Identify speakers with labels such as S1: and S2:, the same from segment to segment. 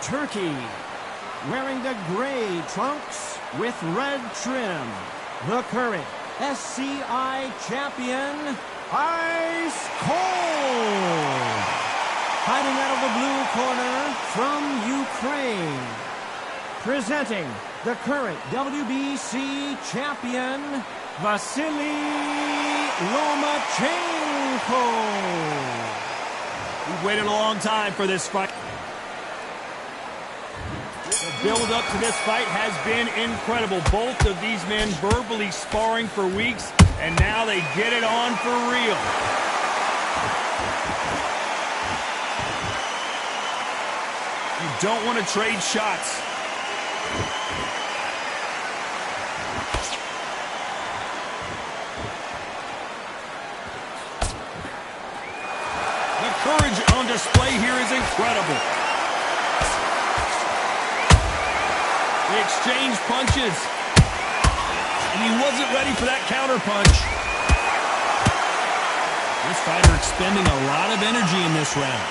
S1: Turkey, wearing the gray trunks with red trim, the current SCI champion, Ice Cold. Fighting out of the blue corner from Ukraine, presenting the current WBC champion, Vasily Lomachenko.
S2: We've waited a long time for this fight. The build-up to this fight has been incredible. Both of these men verbally sparring for weeks, and now they get it on for real. You don't want to trade shots. The courage on display here is incredible. They exchanged punches, and he wasn't ready for that counter punch. This fighter expending a lot of energy in this round.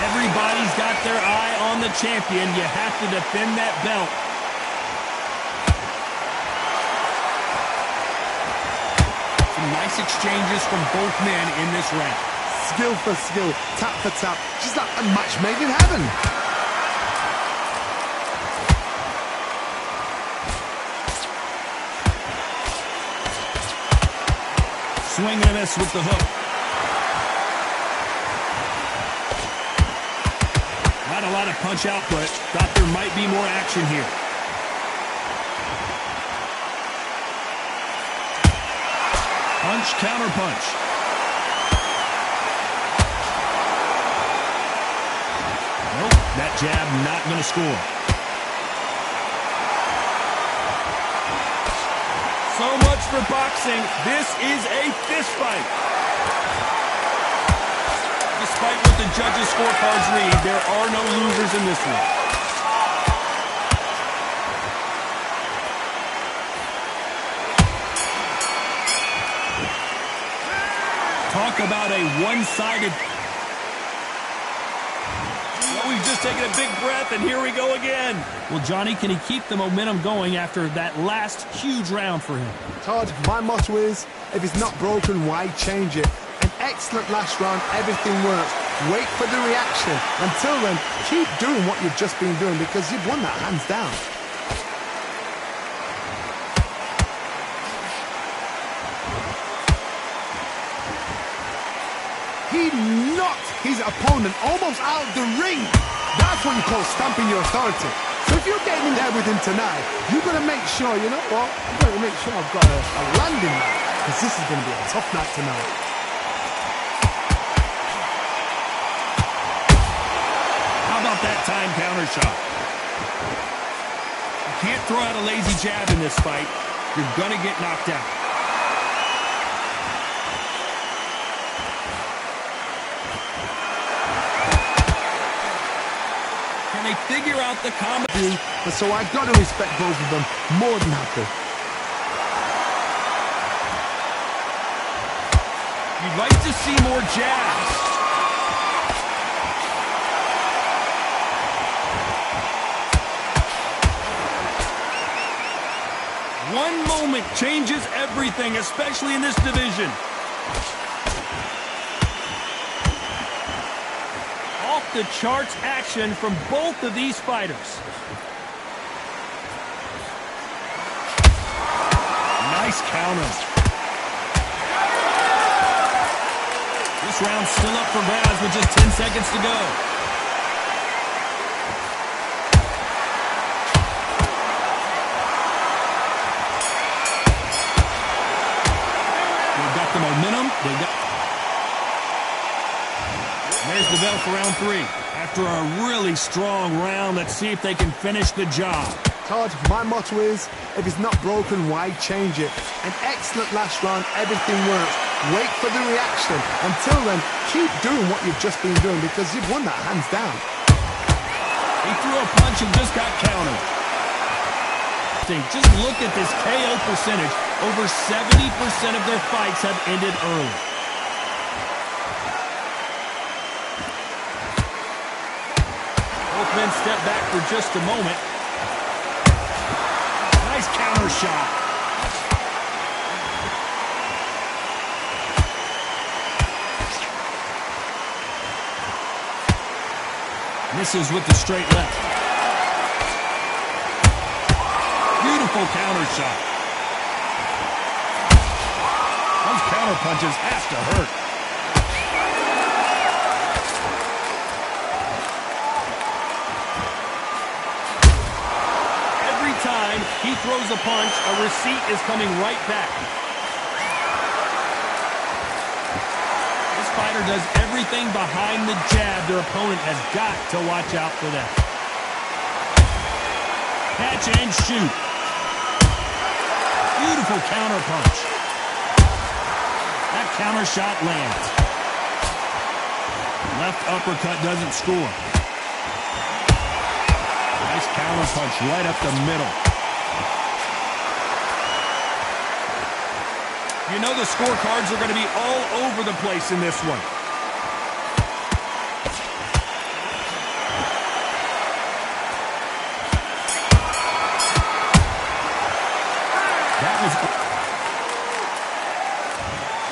S2: Everybody's got their eye on the champion. You have to defend that belt. Some nice exchanges from both men in this round.
S3: Skill for skill, tap for tap, just like a match made in heaven.
S2: Swing and a miss with the hook. Not a lot of punch output. Thought there might be more action here. Punch, counter punch. Nope, that jab not going to score. So much for boxing. This is a fist fight. Despite what the judges' scorecards read, there are no losers in this one. Talk about a one-sided... Well, we've just taken a big breath, and here we go again. Well, Johnny, can he keep the momentum going after that last huge round for him?
S3: Todd, my motto is, if it's not broken, why change it? An excellent last round, everything works. Wait for the reaction. Until then, keep doing what you've just been doing because you've won that hands down. He knocked his opponent almost out of the ring. That's what you call stamping your authority. So if you're getting in there with him tonight, you've got to make sure, you know what? I've got to make sure I've got a landing mat because this is going to be a tough night tonight.
S2: How about that time counter shot? You can't throw out a lazy jab in this fight. You're going to get knocked out. Can they figure out the combo?
S3: And so I got to respect both of them more than happy.
S2: You'd like to see more jabs. One moment changes everything, especially in this division. Off the charts action from both of these fighters. Nice counter. This round's still up for grabs with just 10 seconds to go. The momentum. There's the bell for round 3. After a really strong round, let's see if they can finish the job.
S3: Todd, my motto is, if it's not broken, why change it? An excellent last round, everything works. Wait for the reaction. Until then, keep doing what you've just been doing because you've won that hands down.
S2: He threw a punch and just got countered. Just look at this KO percentage. Over 70% of their fights have ended early. Both men step back for just a moment. Nice counter shot. Misses with the straight left. Beautiful counter shot. Those counter punches have to hurt. Every time he throws a punch, a receipt is coming right back. This fighter does everything behind the jab. Their opponent has got to watch out for that. Catch and shoot. Beautiful counter punch. That counter shot lands. Left uppercut doesn't score. Nice counter punch right up the middle. You know the scorecards are going to be all over the place in this one.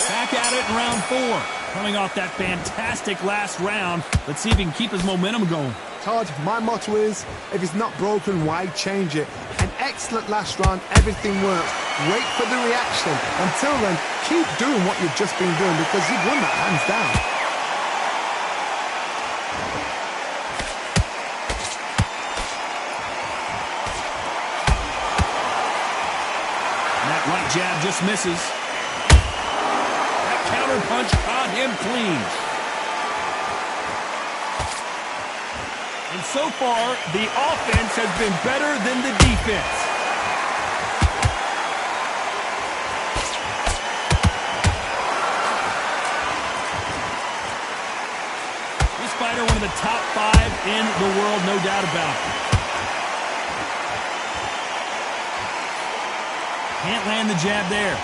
S2: Back at it in round 4. Coming off that fantastic last round. Let's see if he can keep his momentum going.
S3: Todd, my motto is, if it's not broken, why change it? An excellent last round, everything works. Wait for the reaction. Until then, keep doing what you've just been doing because you've won that hands down.
S2: And that right jab just misses. That counter punch caught him clean. And so far, the offense has been better than the defense. This fighter, one of the top 5 in the world, no doubt about it. Can't land the jab there.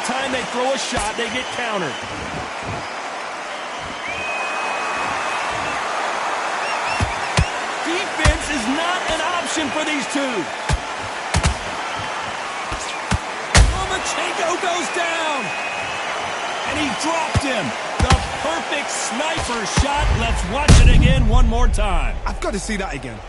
S2: Time they throw a shot, they get countered. Defense is not an option for these two. Lomachenko goes down. And he dropped him. The perfect sniper shot. Let's watch it again one more time.
S3: I've got to see that again.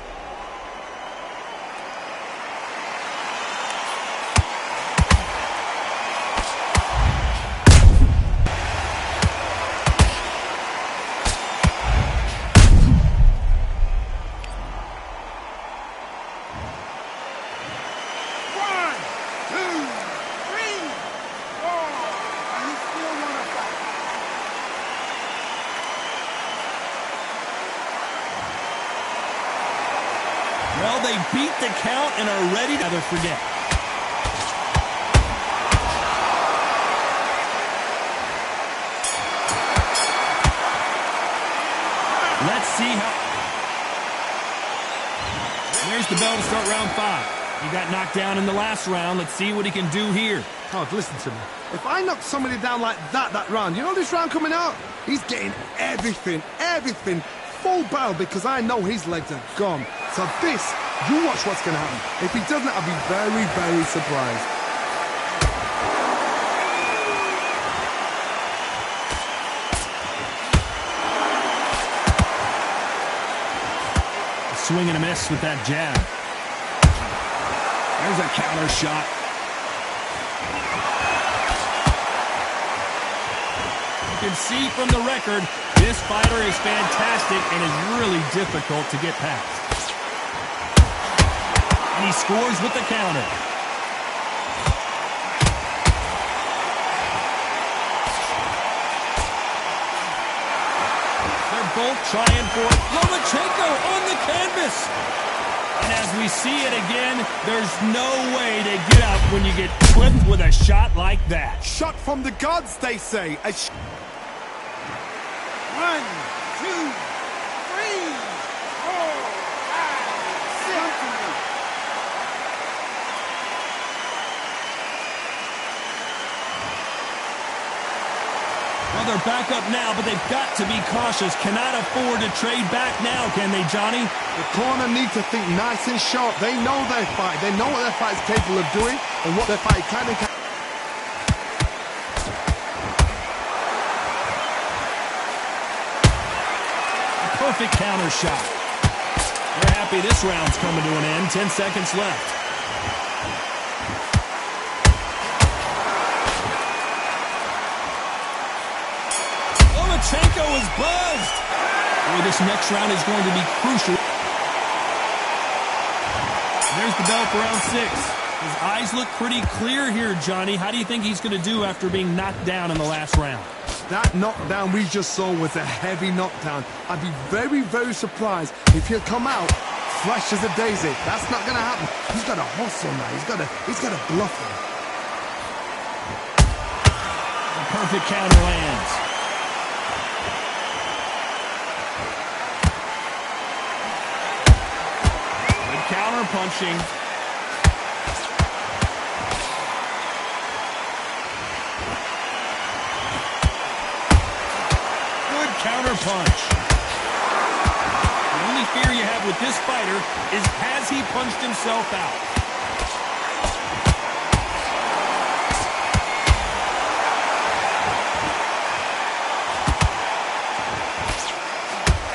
S2: Well, they beat the count and are ready to never forget. Let's see how... There's the bell to start round 5. He got knocked down in the last round. Let's see what he can do here.
S3: Todd, listen to me. If I knock somebody down like that round, you know this round coming out? He's getting everything, full barrel because I know his legs are gone. So this, you watch what's going to happen. If he doesn't, I'll be very, very surprised.
S2: Swing and a miss with that jab. There's a counter shot. You can see from the record, this fighter is fantastic and is really difficult to get past. And he scores with the counter. They're both trying for it. Lomachenko on the canvas. And as we see it again, there's no way to get up when you get clipped with a shot like that.
S3: Shot from the gods, they say.
S1: 1, 2,
S2: they're back up now, but they've got to be cautious. Cannot afford to trade back now, can they, Johnny?
S3: The corner need to think nice and sharp. They know their fight. They know what their fight is capable of doing and what their fight can and can't.
S2: Perfect counter shot. They're happy this round's coming to an end. 10 seconds left. Lomachenko is buzzed. Boy, this next round is going to be crucial. There's the bell for round 6. His eyes look pretty clear here, Johnny. How do you think he's going to do after being knocked down in the last round?
S3: That knockdown we just saw was a heavy knockdown. I'd be very, very surprised if he'll come out fresh as a daisy. That's not going to happen. He's got to hustle now. He's got to bluff him.
S2: The perfect counter lands. Good counter punching. Counter punch. The only fear you have with this fighter is has he punched himself out?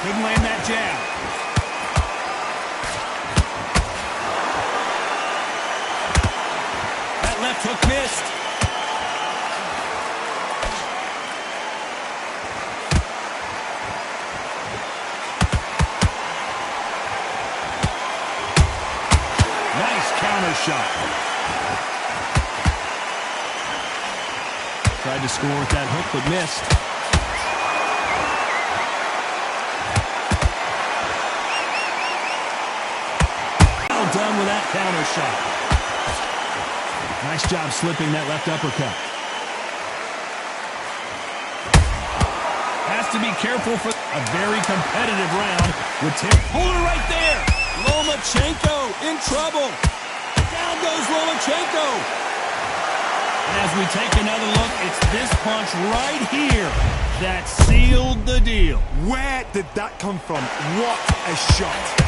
S2: Couldn't land that jab. That left hook missed. Shot. Tried to score with that hook, but missed. Well done with that counter shot. Nice job slipping that left uppercut. Has to be careful for a very competitive round. With Tim. Hold it right there. Lomachenko in trouble. Down goes Lomachenko. And as we take another look, it's this punch right here that sealed the deal.
S3: Where did that come from? What a shot.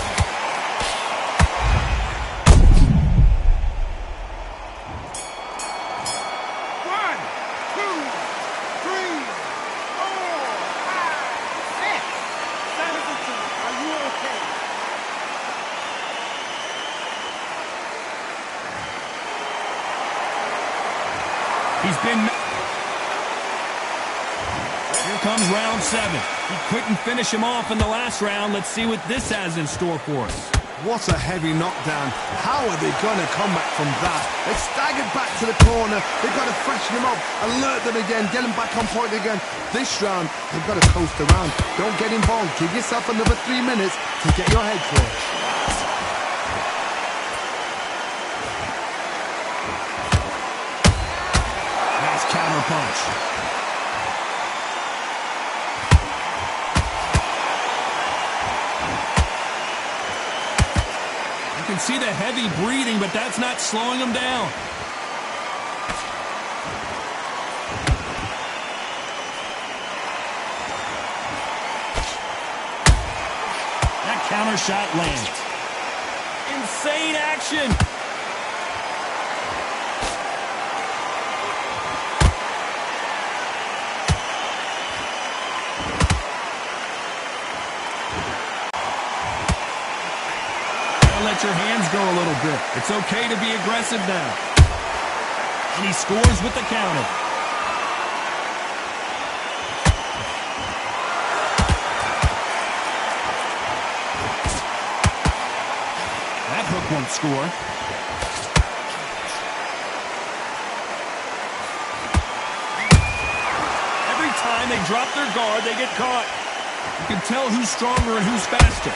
S2: Here comes round 7. He couldn't finish him off in the last round. Let's see what this has in store for us.
S3: What a heavy knockdown. How are they going to come back from that? They staggered back to the corner. They've got to freshen them up, alert them again, get them back on point again. This round, they've got to coast around. Don't get involved. Give yourself another 3 minutes to get your head clear.
S2: Nice counter punch. You can see the heavy breathing, but that's not slowing him down. That counter shot lands. Insane action. Let your hands go a little bit. It's okay to be aggressive now. And he scores with the counter. That hook won't score. Every time they drop their guard, they get caught. You can tell who's stronger and who's faster.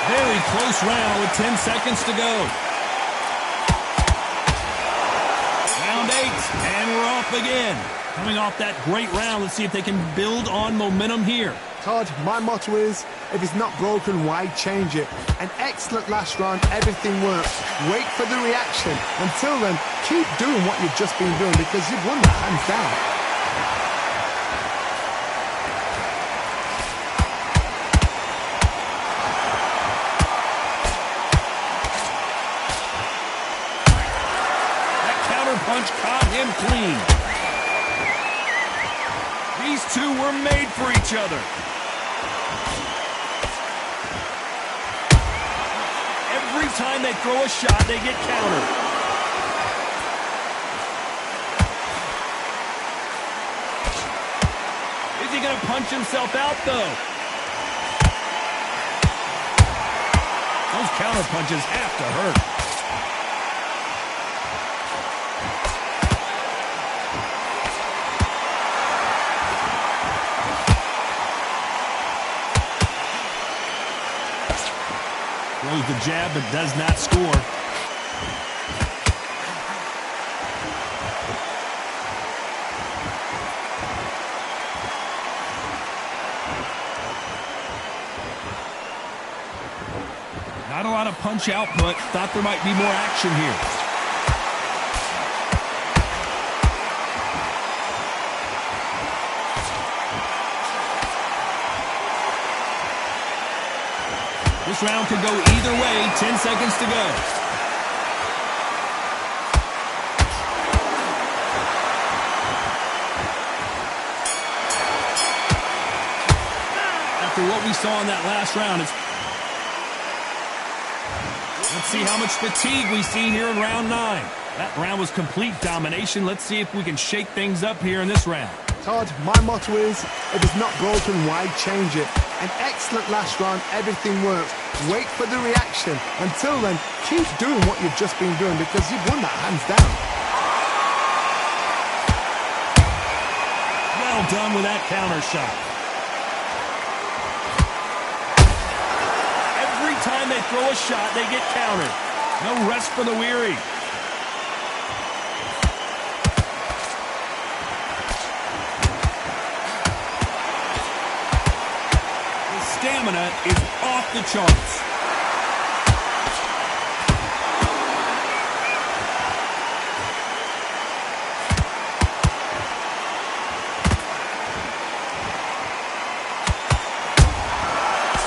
S2: Very close round with 10 seconds to go. Round 8, and we're off again. Coming off that great round, let's see if they can build on momentum here.
S3: Todd, my motto is, if it's not broken, why change it? An excellent last round, everything works. Wait for the reaction. Until then, keep doing what you've just been doing because you've won that hands down.
S2: Punch caught him clean. These two were made for each other. Every time they throw a shot, they get countered. Is he going to punch himself out, though? Those counter punches have to hurt. Throws the jab, but does not score. Not a lot of punch output. Thought there might be more action here. This round could go either way. 10 seconds to go. After what we saw in that last round, let's see how much fatigue we see here in round 9. That round was complete domination. Let's see if we can shake things up here in this round.
S3: Todd, my motto is, if it's not broken, why change it? An excellent last round, everything works. Wait for the reaction. Until then, keep doing what you've just been doing because you've won that hands down.
S2: Well done with that counter shot. Every time they throw a shot, they get countered. No rest for the weary. Stamina is off the charts.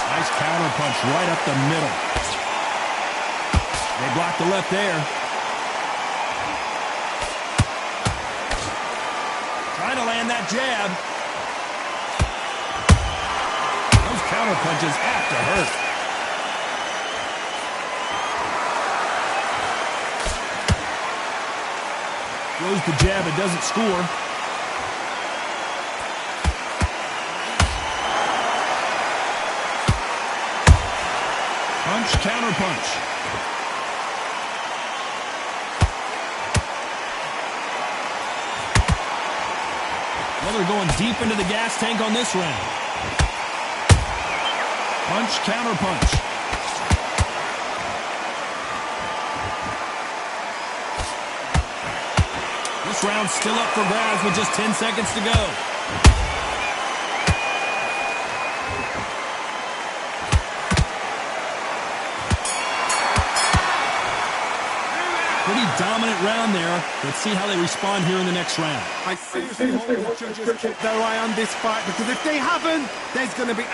S2: Nice counter punch right up the middle. They blocked the left there. Trying to land that jab. Counter punches have to hurt. Throws the jab, it doesn't score. Punch, counter punch. Well, they're going deep into the gas tank on this round. Punch, counter punch. This round's still up for grabs with just 10 seconds to go. Pretty dominant round there. Let's see how they respond here in the next round.
S3: I seriously hope the judges keep their eye on this fight because if they haven't, there's going to be...